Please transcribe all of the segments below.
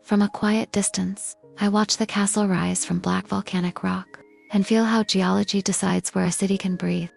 From a quiet distance, I watch the castle rise from black volcanic rock and feel how geology decides where a city can breathe.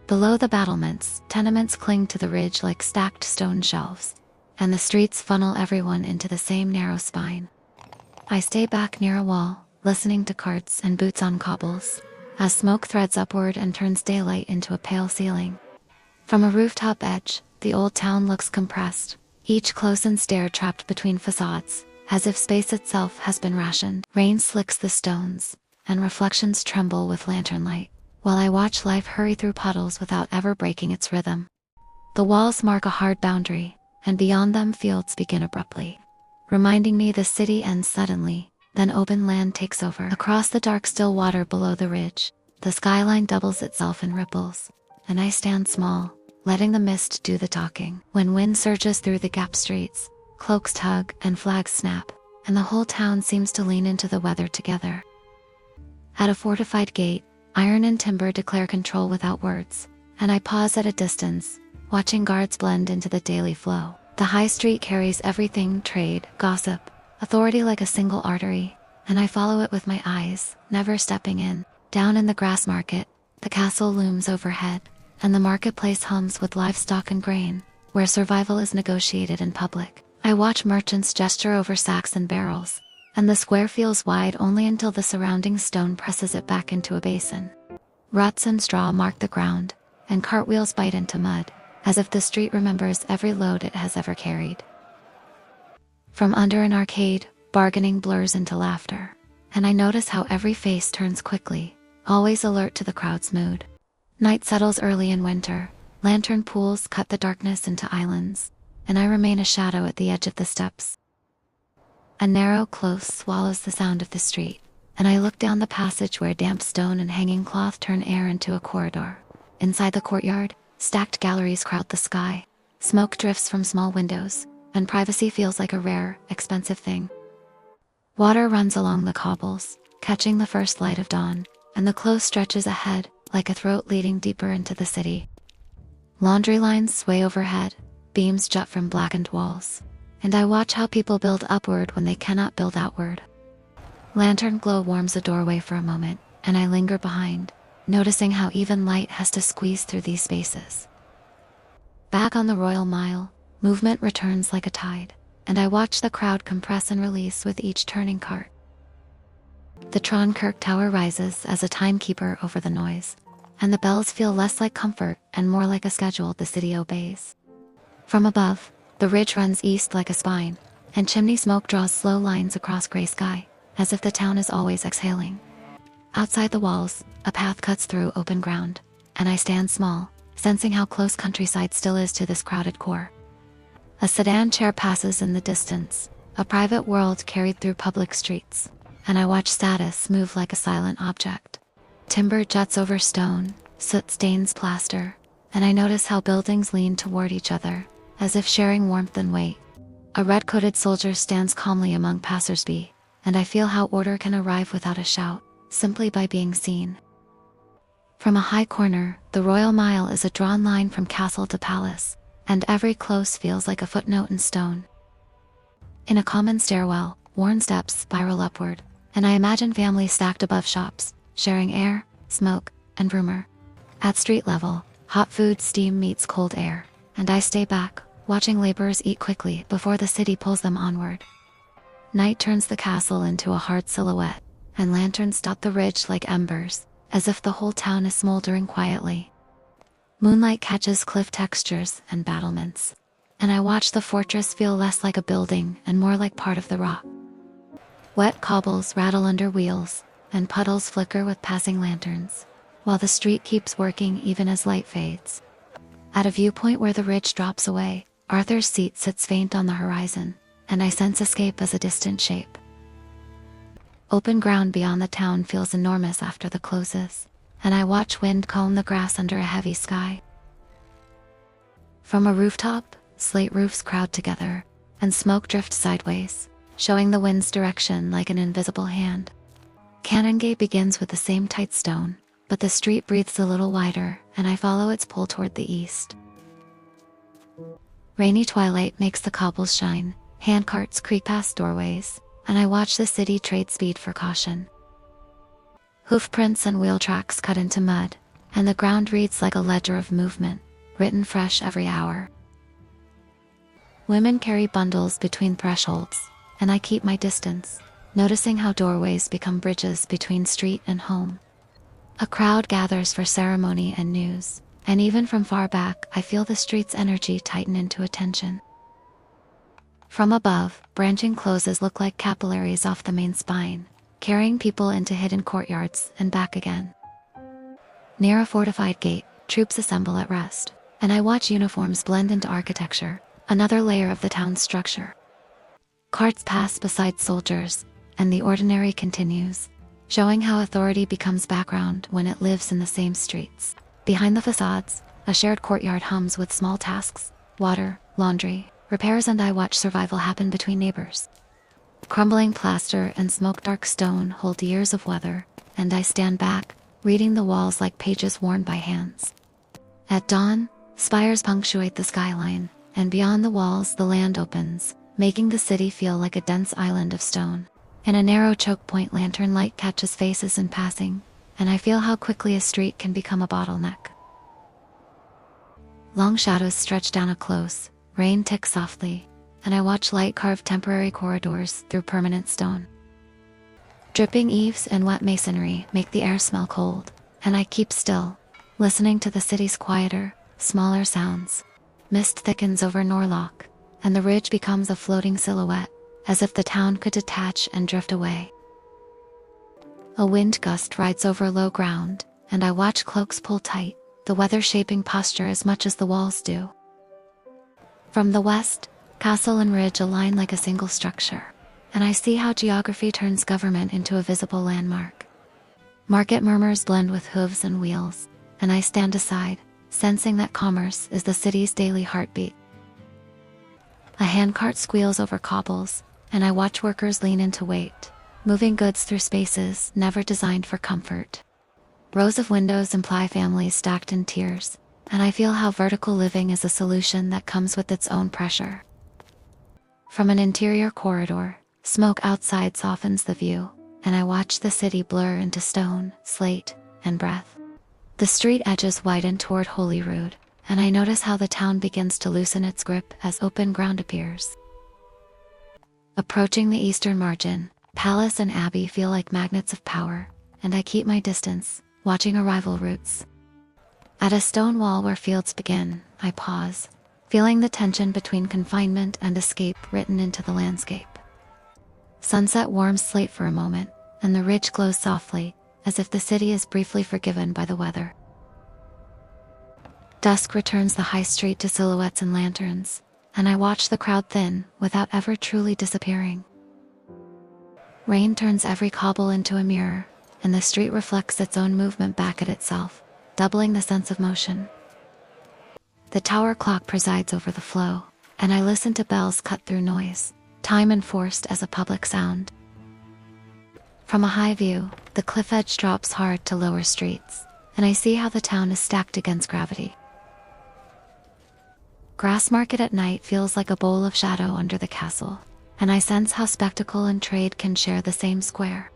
Below the battlements, tenements cling to the ridge like stacked stone shelves, and the streets funnel everyone into the same narrow spine. I stay back near a wall, listening to carts and boots on cobbles, as smoke threads upward and turns daylight into a pale ceiling. From a rooftop edge, the old town looks compressed, each close-in stair trapped between facades, as if space itself has been rationed. Rain slicks the stones, and reflections tremble with lantern light, while I watch life hurry through puddles without ever breaking its rhythm. The walls mark a hard boundary, and beyond them fields begin abruptly, reminding me the city ends suddenly, then open land takes over. Across the dark still water below the ridge, the skyline doubles itself in ripples, and I stand small, letting the mist do the talking. When wind surges through the gap streets, cloaks tug and flags snap, and the whole town seems to lean into the weather together. At a fortified gate, iron and timber declare control without words, and I pause at a distance, watching guards blend into the daily flow. The high street carries everything: trade, gossip, authority like a single artery, and I follow it with my eyes, never stepping in. Down in the Grassmarket, the castle looms overhead, and the marketplace hums with livestock and grain, where survival is negotiated in public. I watch merchants gesture over sacks and barrels, and the square feels wide only until the surrounding stone presses it back into a basin. Ruts and straw mark the ground, and cartwheels bite into mud, as if the street remembers every load it has ever carried. From under an arcade, bargaining blurs into laughter, and I notice how every face turns quickly, always alert to the crowd's mood. Night settles early in winter, lantern pools cut the darkness into islands, and I remain a shadow at the edge of the steps. A narrow close swallows the sound of the street, and I look down the passage where damp stone and hanging cloth turn air into a corridor. Inside the courtyard, stacked galleries crowd the sky, smoke drifts from small windows, and privacy feels like a rare, expensive thing. Water runs along the cobbles, catching the first light of dawn, and the close stretches ahead, like a throat leading deeper into the city. Laundry lines sway overhead, beams jut from blackened walls, and I watch how people build upward when they cannot build outward. Lantern glow warms a doorway for a moment, and I linger behind, noticing how even light has to squeeze through these spaces. Back on the Royal Mile, movement returns like a tide, and I watch the crowd compress and release with each turning cart. The Tron Kirk Tower rises as a timekeeper over the noise, and the bells feel less like comfort and more like a schedule the city obeys. From above, the ridge runs east like a spine, and chimney smoke draws slow lines across gray sky, as if the town is always exhaling. Outside the walls, a path cuts through open ground, and I stand small, sensing how close countryside still is to this crowded core. A sedan chair passes in the distance, a private world carried through public streets, and I watch status move like a silent object. Timber juts over stone, soot stains plaster, and I notice how buildings lean toward each other, as if sharing warmth and weight. A red-coated soldier stands calmly among passersby, and I feel how order can arrive without a shout, simply by being seen. From a high corner, the Royal Mile is a drawn line from castle to palace, and every close feels like a footnote in stone. In a common stairwell, worn steps spiral upward, and I imagine families stacked above shops, sharing air, smoke, and rumor. At street level, hot food steam meets cold air, and I stay back, watching laborers eat quickly before the city pulls them onward. Night turns the castle into a hard silhouette, and lanterns dot the ridge like embers, as if the whole town is smoldering quietly. Moonlight catches cliff textures and battlements, and I watch the fortress feel less like a building and more like part of the rock. Wet cobbles rattle under wheels, and puddles flicker with passing lanterns, while the street keeps working even as light fades. At a viewpoint where the ridge drops away, Arthur's Seat sits faint on the horizon, and I sense escape as a distant shape. Open ground beyond the town feels enormous after the closes, and I watch wind comb the grass under a heavy sky. From a rooftop, slate roofs crowd together, and smoke drifts sideways, showing the wind's direction like an invisible hand. Canongate begins with the same tight stone, but the street breathes a little wider, and I follow its pull toward the east. Rainy twilight makes the cobbles shine, Handcarts creak past doorways, and I watch the city trade speed for caution. Hoofprints and wheel tracks cut into mud, and the ground reads like a ledger of movement, written fresh every hour. Women carry bundles between thresholds, and I keep my distance, noticing how doorways become bridges between street and home. A crowd gathers for ceremony and news, and even from far back, I feel the street's energy tighten into attention. From above, branching closes look like capillaries off the main spine, carrying people into hidden courtyards and back again. Near a fortified gate, troops assemble at rest, and I watch uniforms blend into architecture, another layer of the town's structure. Carts pass beside soldiers, and the ordinary continues, showing how authority becomes background when it lives in the same streets. Behind the facades, a shared courtyard hums with small tasks, water, laundry, repairs, and I watch survival happen between neighbors. Crumbling plaster and smoke-dark stone hold years of weather, and I stand back, reading the walls like pages worn by hands. At dawn, spires punctuate the skyline, and beyond the walls the land opens, making the city feel like a dense island of stone. In a narrow choke point, lantern light catches faces in passing, and I feel how quickly a street can become a bottleneck. Long shadows stretch down a close, rain ticks softly, and I watch light carve temporary corridors through permanent stone. Dripping eaves and wet masonry make the air smell cold, and I keep still, listening to the city's quieter, smaller sounds. Mist thickens over Loch, and the ridge becomes a floating silhouette, as if the town could detach and drift away. A wind gust rides over low ground, and I watch cloaks pull tight, the weather shaping posture as much as the walls do. From the west, castle and ridge align like a single structure, and I see how geography turns government into a visible landmark. Market murmurs blend with hooves and wheels, and I stand aside, sensing that commerce is the city's daily heartbeat. A handcart squeals over cobbles, and I watch workers lean into weight, moving goods through spaces never designed for comfort. Rows of windows imply families stacked in tiers, and I feel how vertical living is a solution that comes with its own pressure. From an interior corridor, smoke outside softens the view, and I watch the city blur into stone, slate, and breath. The street edges widen toward Holyrood, and I notice how the town begins to loosen its grip as open ground appears. Approaching the eastern margin, palace and abbey feel like magnets of power, and I keep my distance, watching arrival routes. At a stone wall where fields begin, I pause, feeling the tension between confinement and escape written into the landscape. Sunset warms slate for a moment, and the ridge glows softly, as if the city is briefly forgiven by the weather. Dusk returns the high street to silhouettes and lanterns, and I watch the crowd thin without ever truly disappearing. Rain turns every cobble into a mirror, and the street reflects its own movement back at itself, doubling the sense of motion. The tower clock presides over the flow, and I listen to bells cut through noise, time enforced as a public sound. From a high view, the cliff edge drops hard to lower streets, and I see how the town is stacked against gravity. Grassmarket at night feels like a bowl of shadow under the castle, and I sense how spectacle and trade can share the same square.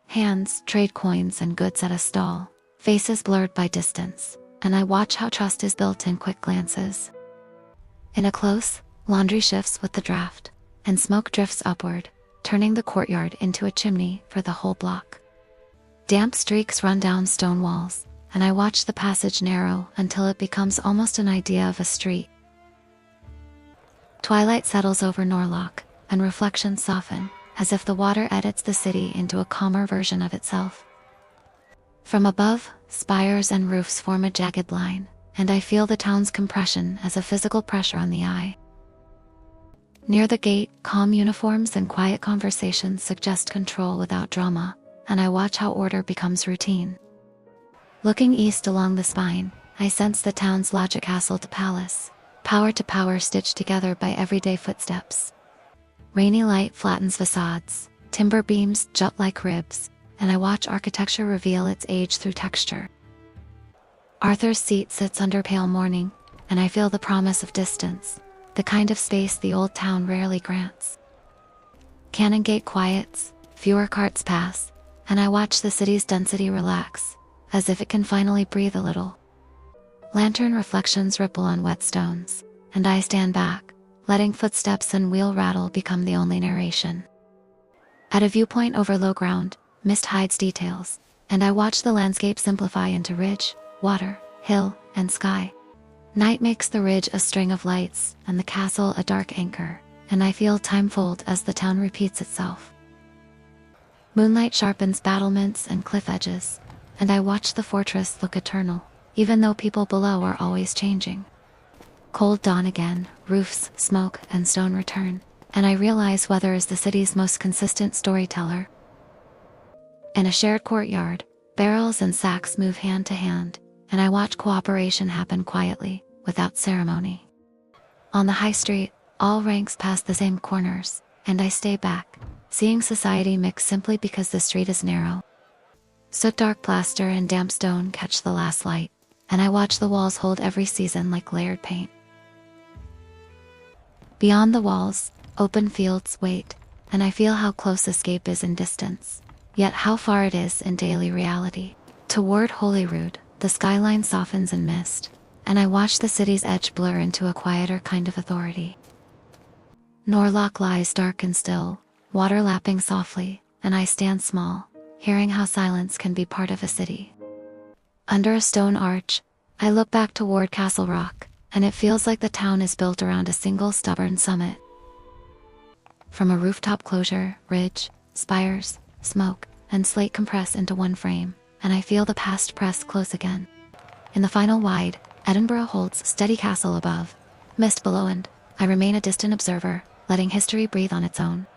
Hands trade coins and goods at a stall, faces blurred by distance, and I watch how trust is built in quick glances. In a close, laundry shifts with the draft, and smoke drifts upward, turning the courtyard into a chimney for the whole block. Damp streaks run down stone walls, and I watch the passage narrow until it becomes almost an idea of a street. Twilight settles over Loch, and reflections soften, as if the water edits the city into a calmer version of itself. From above, spires and roofs form a jagged line, and I feel the town's compression as a physical pressure on the eye. Near the gate, calm uniforms and quiet conversations suggest control without drama, and I watch how order becomes routine. Looking east along the spine, I sense the town's logic, castle to palace, power to power stitched together by everyday footsteps. Rainy light flattens facades, timber beams jut like ribs, and I watch architecture reveal its age through texture. Arthur's seat sits under pale morning, and I feel the promise of distance, the kind of space the old town rarely grants. Canongate quiets, fewer carts pass, and I watch the city's density relax, as if it can finally breathe a little. Lantern reflections ripple on wet stones, and I stand back, letting footsteps and wheel rattle become the only narration. At a viewpoint over low ground, mist hides details, and I watch the landscape simplify into ridge, water, hill, and sky. Night makes the ridge a string of lights, and the castle a dark anchor, and I feel time fold as the town repeats itself. Moonlight sharpens battlements and cliff edges, and I watch the fortress look eternal, even though people below are always changing. Cold dawn again, roofs, smoke, and stone return, and I realize weather is the city's most consistent storyteller. In a shared courtyard, barrels and sacks move hand to hand, and I watch cooperation happen quietly, without ceremony. On the high street, all ranks pass the same corners, and I stay back, seeing society mix simply because the street is narrow. Soot dark plaster and damp stone catch the last light, and I watch the walls hold every season like layered paint. Beyond the walls, open fields wait, and I feel how close escape is in distance, yet how far it is in daily reality. Toward Holyrood, the skyline softens in mist, and I watch the city's edge blur into a quieter kind of authority. Loch lies dark and still, water lapping softly, and I stand small, hearing how silence can be part of a city. Under a stone arch, I look back toward Castle Rock, and it feels like the town is built around a single stubborn summit. From a rooftop closure, ridge, spires, smoke, and slate compress into one frame, and I feel the past press close again. In the final wide, Edinburgh holds steady castle above, mist below, and I remain a distant observer, letting history breathe on its own.